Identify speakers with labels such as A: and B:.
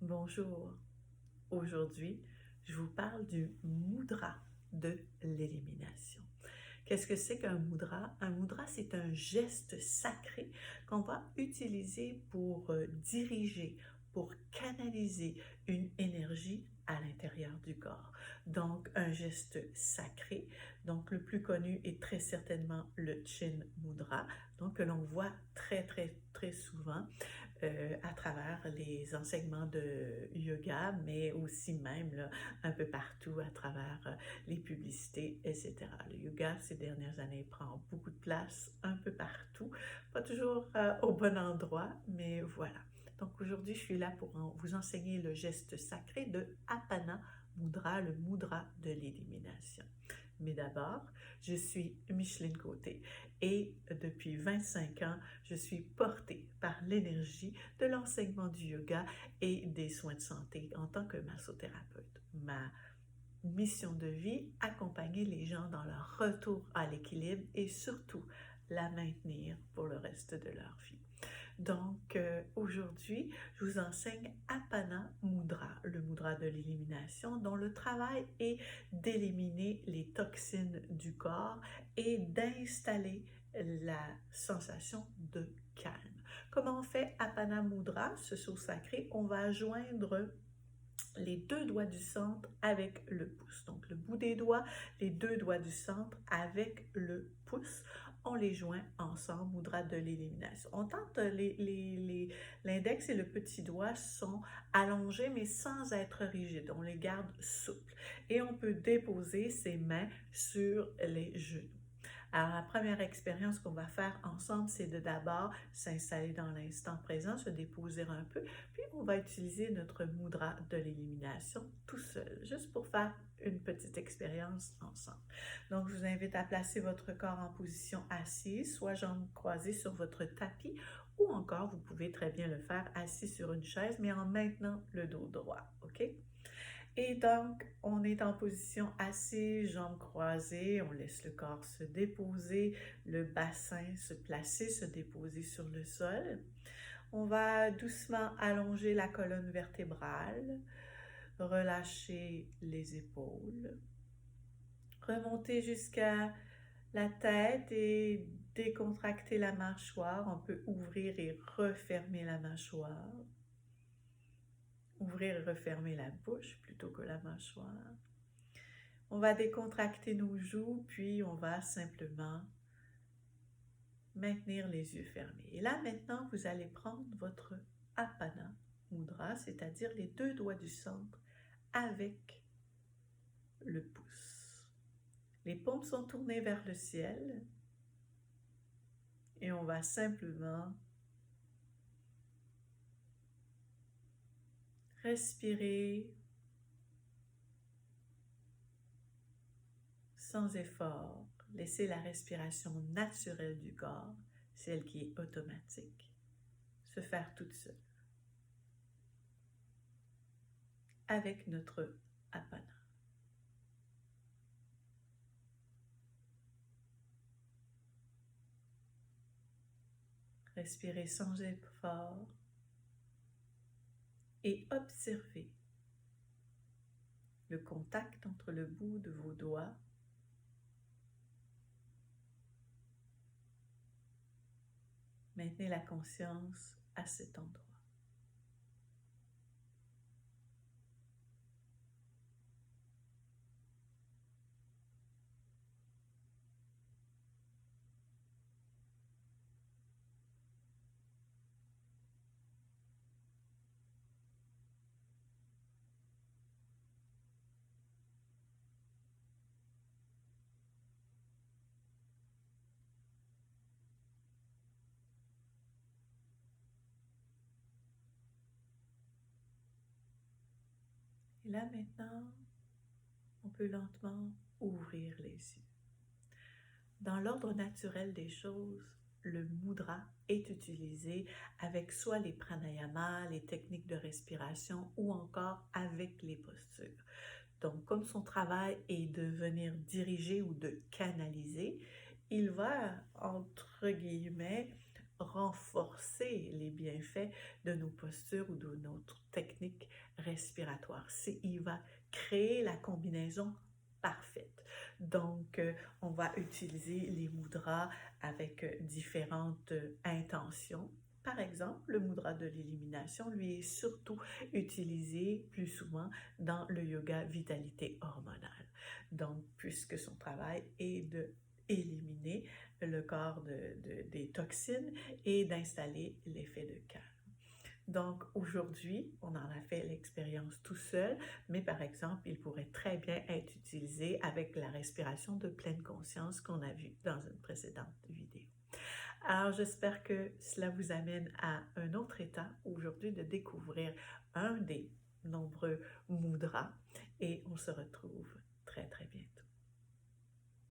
A: Bonjour. Aujourd'hui, je vous parle du mudra de l'élimination. Qu'est-ce que c'est qu'un mudra? Un mudra, c'est un geste sacré qu'on va utiliser pour diriger, pour canaliser une énergie à l'intérieur du corps. Donc, un geste sacré. Donc, le plus connu est très certainement le Chin Mudra, donc que l'on voit très souvent à travers les enseignements de yoga, mais aussi même là, un peu partout à travers les publicités, etc. Le yoga, ces dernières années, prend beaucoup de place un peu partout, pas toujours au bon endroit, mais voilà. Donc aujourd'hui, je suis là pour vous enseigner le geste sacré de Apana Mudra, le mudra de l'élimination. Mais d'abord, je suis Micheline Côté et depuis 25 ans, je suis portée par l'énergie de l'enseignement du yoga et des soins de santé en tant que massothérapeute. Ma mission de vie, accompagner les gens dans leur retour à l'équilibre et surtout la maintenir pour le reste de leur vie. Donc, aujourd'hui, je vous enseigne Apana Mudra, le mudra de l'élimination, dont le travail est d'éliminer les toxines du corps et d'installer la sensation de calme. Comment on fait Apana Mudra, ce saut sacré? On va joindre les deux doigts du centre avec le pouce. Donc le bout des doigts, les deux doigts du centre avec le pouce. On les joint ensemble, mudra de l'élimination. On tente, l'index et le petit doigt sont allongés mais sans être rigides. On les garde souples. Et on peut déposer ses mains sur les genoux. Alors, la première expérience qu'on va faire ensemble, c'est de d'abord s'installer dans l'instant présent, se déposer un peu, puis on va utiliser notre mudra de l'élimination tout seul, juste pour faire une petite expérience ensemble. Donc, je vous invite à placer votre corps en position assise, soit jambes croisées sur votre tapis, ou encore, vous pouvez très bien le faire assis sur une chaise, mais en maintenant le dos droit, OK? Et donc, on est en position assise, jambes croisées, on laisse le corps se déposer, le bassin se placer, se déposer sur le sol. On va doucement allonger la colonne vertébrale, relâcher les épaules, remonter jusqu'à la tête et décontracter la mâchoire. On peut ouvrir et refermer la mâchoire. Ouvrir et refermer la bouche plutôt que la mâchoire. On va décontracter nos joues, puis on va simplement maintenir les yeux fermés. Et là, maintenant, vous allez prendre votre Apana Mudra, c'est-à-dire les deux doigts du centre avec le pouce. Les paumes sont tournées vers le ciel et on va simplement respirer sans effort. Laisser la respiration naturelle du corps, celle qui est automatique, se faire toute seule avec notre Apana. Respirez sans effort et observez le contact entre le bout de vos doigts Maintenez la conscience à cet endroit. Et là maintenant, on peut lentement ouvrir les yeux. Dans l'ordre naturel des choses, le mudra est utilisé avec soit les pranayamas, les techniques de respiration ou encore avec les postures. Donc, comme son travail est de venir diriger ou de canaliser, il va, entre guillemets, renforcer les bienfaits de nos postures ou de notre technique respiratoire. Il va créer la combinaison parfaite. Donc, on va utiliser les mudras avec différentes intentions. Par exemple, le mudra de l'élimination, lui, est surtout utilisé plus souvent dans le yoga vitalité hormonale. Donc, puisque son travail est de éliminer le corps des toxines et d'installer l'effet de calme. Donc aujourd'hui, on en a fait l'expérience tout seul, mais par exemple, il pourrait très bien être utilisé avec la respiration de pleine conscience qu'on a vue dans une précédente vidéo. Alors j'espère que cela vous amène à un autre état aujourd'hui de découvrir un des nombreux mudras et on se retrouve très très bientôt.